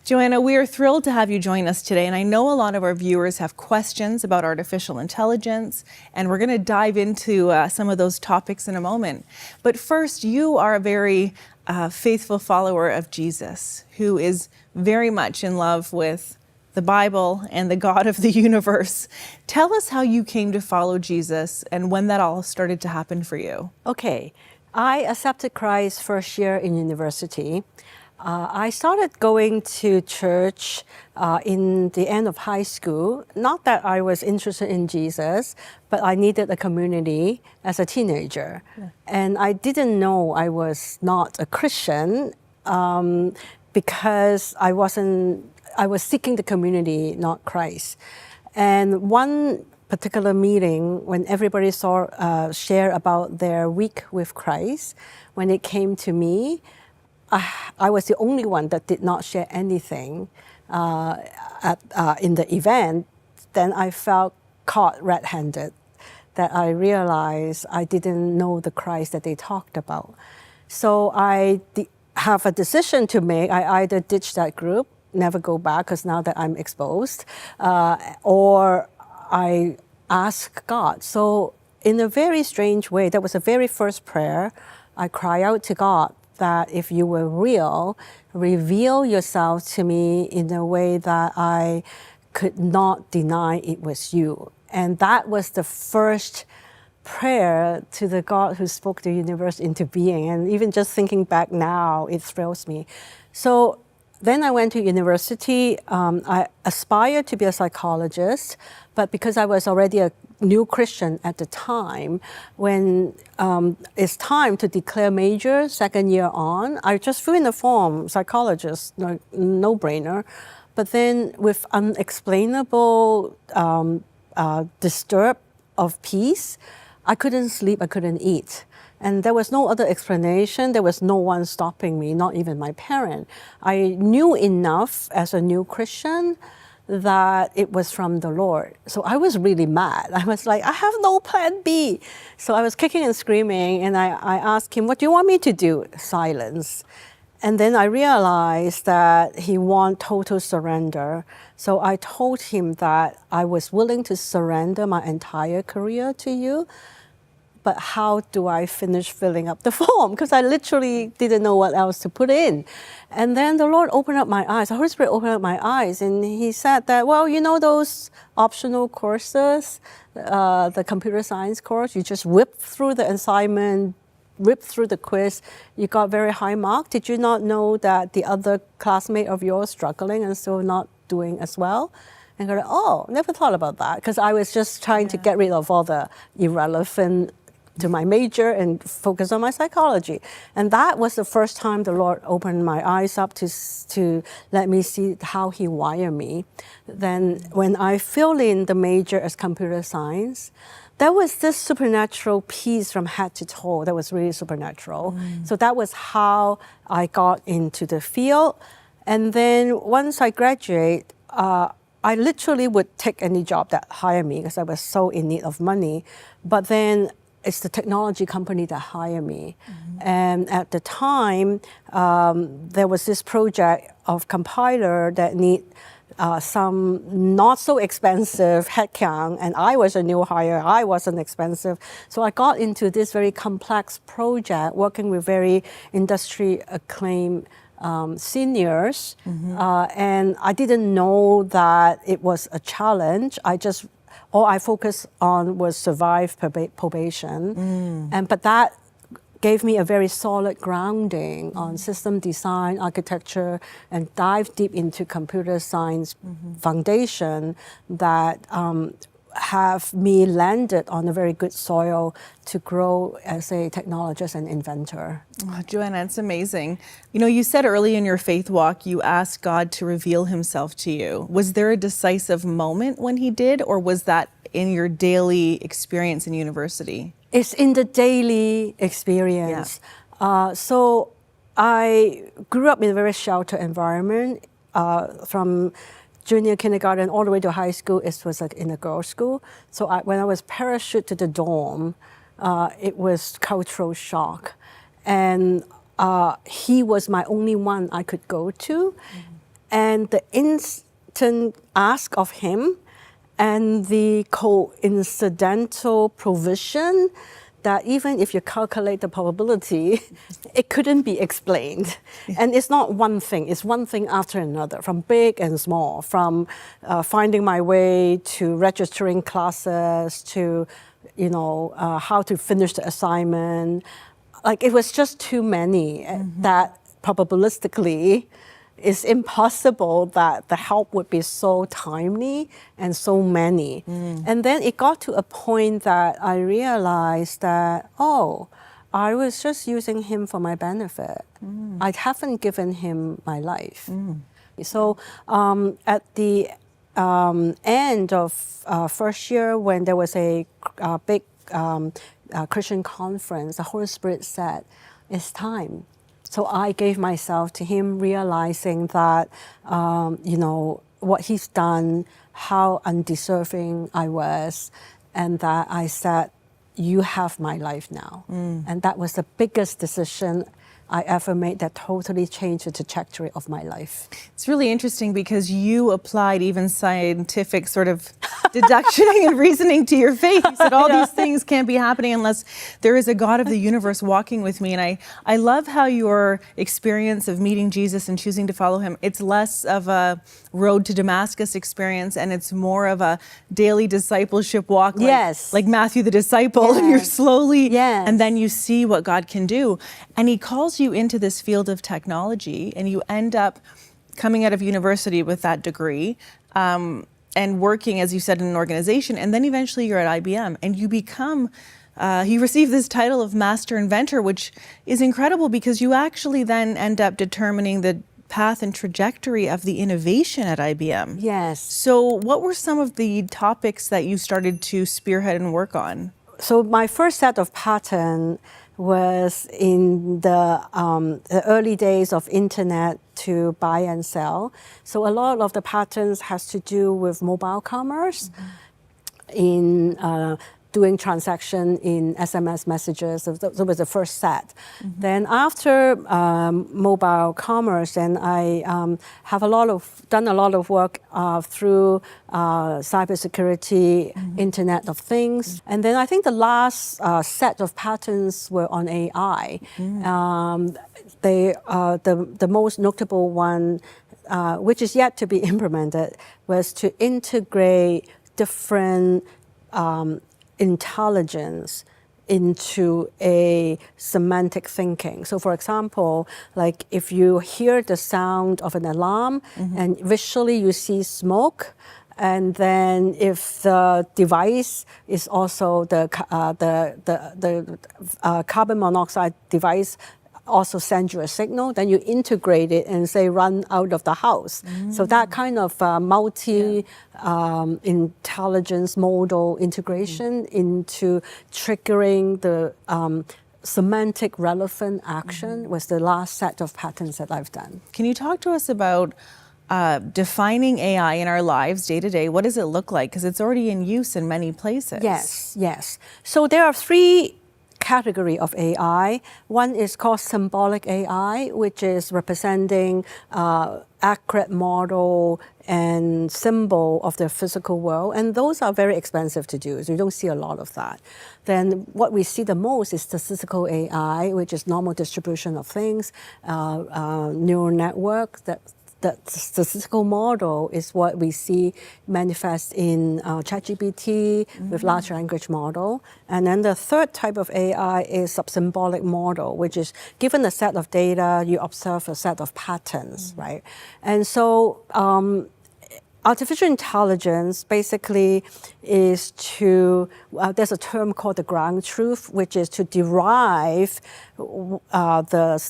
Joanna, we are thrilled to have you join us today, and I know a lot of our viewers have questions about artificial intelligence, and we're going to dive into some of those topics in a moment. But first, you are a very faithful follower of Jesus, who is very much in love with the Bible and the God of the universe. Tell us how you came to follow Jesus and when that all started to happen for you. Okay, I accepted Christ first year in university. I started going to church in the end of high school. Not that I was interested in Jesus, but I needed a community as a teenager. Yeah. And I didn't know I was not a Christian because I was seeking the community, not Christ. And one particular meeting, when everybody share about their week with Christ, when it came to me, I was the only one that did not share anything in the event. Then I felt caught red-handed, that I realized I didn't know the Christ that they talked about. So I have a decision to make. I either ditch that group, never go back because now that I'm exposed, or I ask God. So in a very strange way, that was the very first prayer. I cry out to God that if you were real, reveal yourself to me in a way that I could not deny it was you. And that was the first prayer to the God who spoke the universe into being. And even just thinking back now, it thrills me. So then I went to university. I aspired to be a psychologist, but because I was already a new Christian at the time, when it's time to declare major, second year on, I just fill in the form, psychologist, no-brainer. But then with unexplainable disturb of peace, I couldn't sleep, I couldn't eat. And there was no other explanation. There was no one stopping me, not even my parent. I knew enough as a new Christian that it was from the Lord. So I was really mad. I was like, I have no plan B. So I was kicking and screaming, and I asked him, what do you want me to do? Silence. And then I realized that he wanted total surrender. So I told him that I was willing to surrender my entire career to you, but how do I finish filling up the form? Because I literally didn't know what else to put in. And then the Lord opened up my eyes, the Holy Spirit opened up my eyes, and he said that, well, you know those optional courses, the computer science course, you just whip through the assignment, whip through the quiz, you got very high mark. Did you not know that the other classmate of yours struggling and still not doing as well? And I go, oh, never thought about that, because I was just trying to get rid of all the irrelevant to my major and focus on my psychology. And that was the first time the Lord opened my eyes up to let me see how he wired me. Then when I filled in the major as computer science, there was this supernatural peace from head to toe that was really supernatural. So that was how I got into the field. And then once I graduate, I literally would take any job that hired me because I was so in need of money. But then it's the technology company that hired me. And at the time, there was this project of compiler that need some not so expensive headcount, and I was a new hire, I wasn't expensive. So I got into this very complex project, working with very industry acclaimed seniors, and I didn't know that it was a challenge. All I focused on was survive probation, but that gave me a very solid grounding on system design, architecture, and dive deep into computer science foundation that have me landed on a very good soil to grow as a technologist and inventor. Oh, Joanna, it's amazing. You know, you said early in your faith walk, you asked God to reveal himself to you. Was there a decisive moment when he did, or was that in your daily experience in university? It's in the daily experience. So I grew up in a very sheltered environment. From junior kindergarten all the way to high school, it was like in a girls' school. So when I was parachuted to the dorm, it was cultural shock. And he was my only one I could go to. and the instant ask of him and the coincidental provision that even if you calculate the probability, it couldn't be explained. And it's not one thing, it's one thing after another, from big and small, from finding my way to registering classes to, how to finish the assignment. Like, it was just too many that probabilistically it's impossible that the help would be so timely and so many. And then it got to a point that I realized that, I was just using him for my benefit. I haven't given him my life. So at the end of first year, when there was a big Christian conference, the Holy Spirit said, it's time. So I gave myself to him, realizing that, what he's done, how undeserving I was, and that I said, you have my life now. And that was the biggest decision I ever made that totally changed the trajectory of my life. It's really interesting because you applied even scientific sort of deductioning and reasoning to your faith. You said all these things can't be happening unless there is a God of the universe walking with me. And I love how your experience of meeting Jesus and choosing to follow him, it's less of a road to Damascus experience and it's more of a daily discipleship walk, like Matthew the disciple, and you're slowly, and then you see what God can do. And he calls you into this field of technology and you end up coming out of university with that degree and working, as you said, in an organization, and then eventually you're at IBM and you become, you receive this title of Master Inventor, which is incredible because you actually then end up determining the path and trajectory of the innovation at IBM. Yes. So what were some of the topics that you started to spearhead and work on? So my first set of patents was in the early days of internet to buy and sell. So a lot of the patents has to do with mobile commerce, in doing transaction in SMS messages. So that was the first set. Then after mobile commerce, and I have done a lot of work through cybersecurity, Internet of Things. And then I think the last set of patents were on AI. The most notable one, which is yet to be implemented, was to integrate different intelligence into a semantic thinking. So for example, like if you hear the sound of an alarm and visually you see smoke, and then if the device is also the carbon monoxide device also send you a signal, then you integrate it and say run out of the house. So that kind of multi-intelligence model integration into triggering the semantic relevant action was the last set of patents that I've done. Can you talk to us about defining AI in our lives day to day? What does it look like? Because it's already in use in many places. Yes. So there are three category of AI. One is called symbolic AI, which is representing accurate model and symbol of the physical world. And those are very expensive to do, so you don't see a lot of that. Then what we see the most is statistical AI, which is normal distribution of things, neural network. The statistical model is what we see manifest in ChatGPT with large language model. And then the third type of AI is subsymbolic model, which is given a set of data, you observe a set of patterns, right? And so artificial intelligence basically is to, there's a term called the ground truth, which is to derive the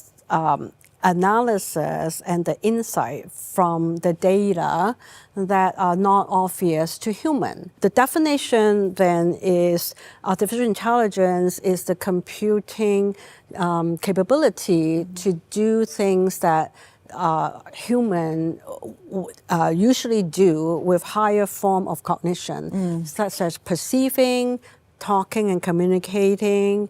analysis and the insight from the data that are not obvious to human. The definition then is artificial intelligence is the computing capability to do things that human usually do with higher form of cognition, such as perceiving, talking and communicating,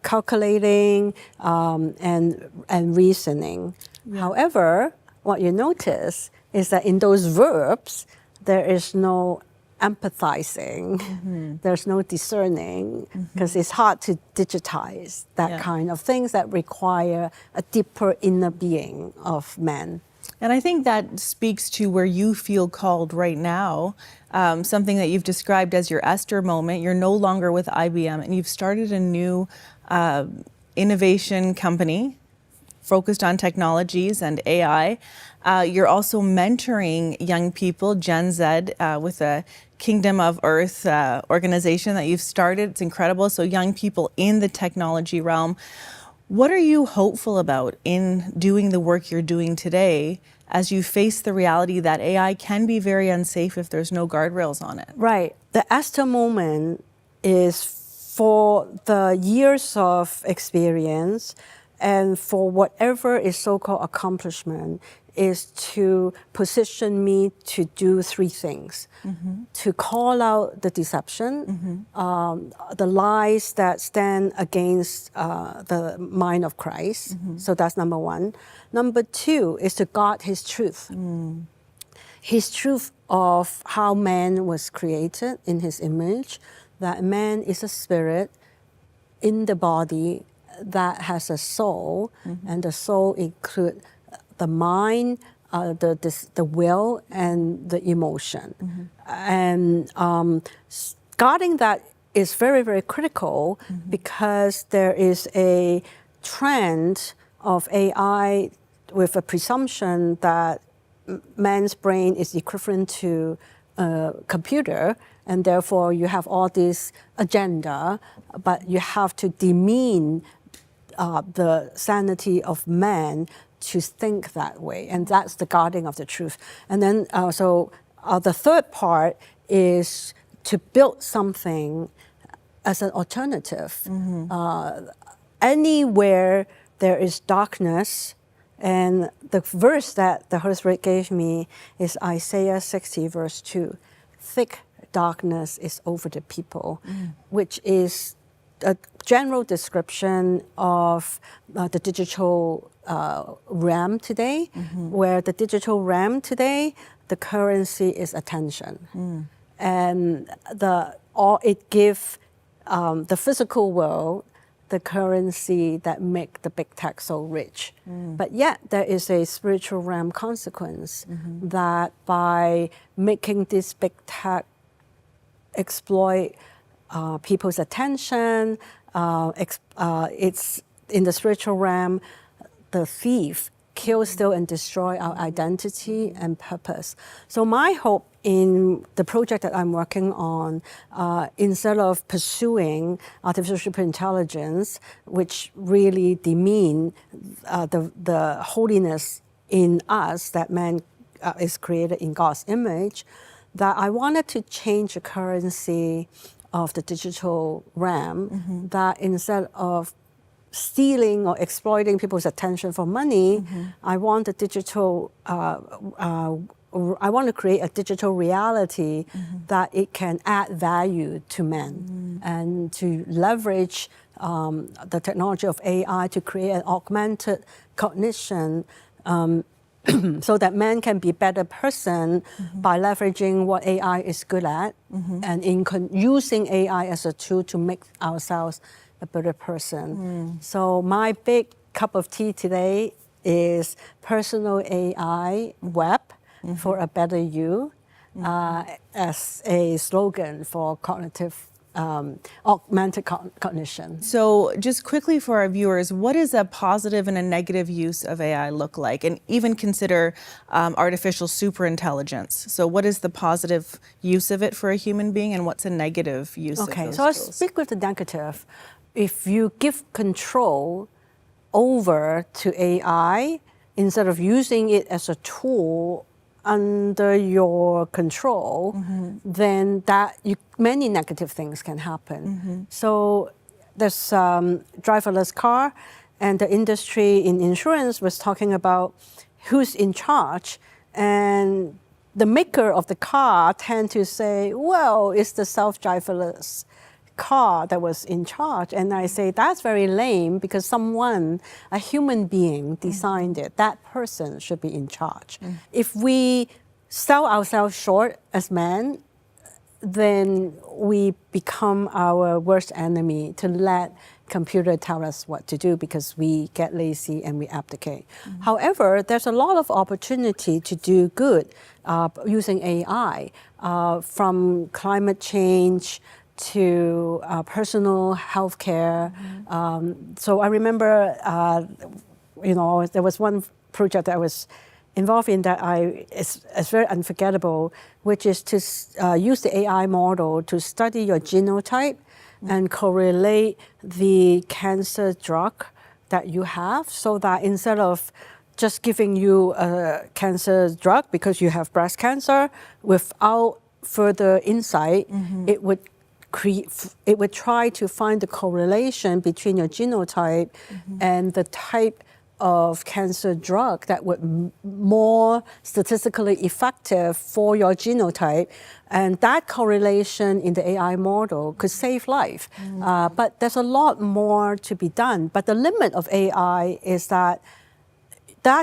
calculating, and reasoning. However, what you notice is that in those verbs, there is no empathizing, there's no discerning, because it's hard to digitize that kind of things that require a deeper inner being of man. And I think that speaks to where you feel called right now, something that you've described as your Esther moment. You're no longer with IBM, and you've started a new innovation company focused on technologies and AI. You're also mentoring young people, Gen Z, with a Kingdom of Earth organization that you've started. It's incredible. So young people in the technology realm. What are you hopeful about in doing the work you're doing today as you face the reality that AI can be very unsafe if there's no guardrails on it? Right. The Esther moment is for the years of experience and for whatever is so-called accomplishment is to position me to do three things. To call out the deception, the lies that stand against the mind of Christ. So that's number one. Number two is to guard his truth. His truth of how man was created in his image, that man is a spirit in the body that has a soul, and the soul includes the mind, the will, and the emotion. And guarding that is very, very critical because there is a trend of AI with a presumption that man's brain is equivalent to a computer, and therefore you have all this agenda, but you have to demean the sanity of man to think that way, and that's the guarding of the truth. And then, the third part is to build something as an alternative. Anywhere there is darkness, and the verse that the Holy Spirit gave me is Isaiah 60, verse 2. Thick darkness is over the people, which is a general description of the digital realm today, where the digital realm today, the currency is attention. And it gives the physical world the currency that make the big tech so rich. But yet there is a spiritual realm consequence that by making this big tech exploit people's attention, it's in the spiritual realm, the thief kill, steal, and destroy our identity and purpose. So my hope in the project that I'm working on, instead of pursuing artificial superintelligence, which really demean the holiness in us, that man is created in God's image, that I wanted to change the currency of the digital realm, that instead of stealing or exploiting people's attention for money, I want the digital. I want to create a digital reality that it can add value to men, and to leverage the technology of AI to create an augmented cognition. So that man can be a better person by leveraging what AI is good at, and using AI as a tool to make ourselves a better person. So my big cup of tea today is personal AI web for a better you, as a slogan for cognitive augmented cognition. So just quickly for our viewers, what does a positive and a negative use of AI look like? And even consider artificial superintelligence. So what is the positive use of it for a human being, and what's a negative use of those Okay, so I'll tools? speak with the negative. If you give control over to AI, instead of using it as a tool under your control, then many negative things can happen. So there's driverless car, and the industry in insurance was talking about who's in charge, and the maker of the car tend to say, well, it's the self-driverless car that was in charge. And I say, that's very lame because someone, a human being, designed it. That person should be in charge. If we sell ourselves short as men, then we become our worst enemy to let computer tell us what to do because we get lazy and we abdicate. However, there's a lot of opportunity to do good using AI, from climate change to personal health care. So I remember, there was one project that I was involved in that is very unforgettable, which is to use the AI model to study your genotype and correlate the cancer drug that you have, so that instead of just giving you a cancer drug because you have breast cancer without further insight, it would try to find the correlation between your genotype and the type of cancer drug that would more statistically effective for your genotype. And that correlation in the AI model could save life. But there's a lot more to be done. But the limit of AI is that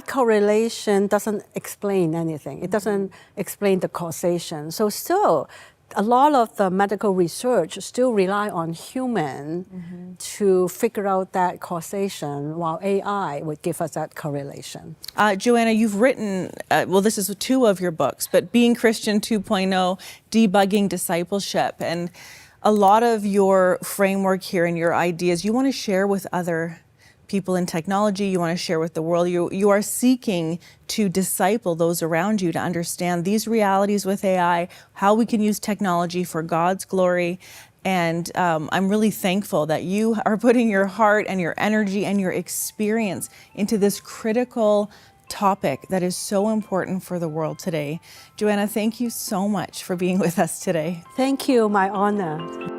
correlation doesn't explain anything. It doesn't explain the causation. So still, a lot of the medical research still rely on human to figure out that causation, while AI would give us that correlation. Joanna, you've written, this is 2 of your books, but Being Christian 2.0, Debugging Discipleship, and a lot of your framework here and your ideas you want to share with other people in technology, you want to share with the world. You are seeking to disciple those around you to understand these realities with AI, how we can use technology for God's glory. And I'm really thankful that you are putting your heart and your energy and your experience into this critical topic that is so important for the world today. Joanna, thank you so much for being with us today. Thank you, my honor.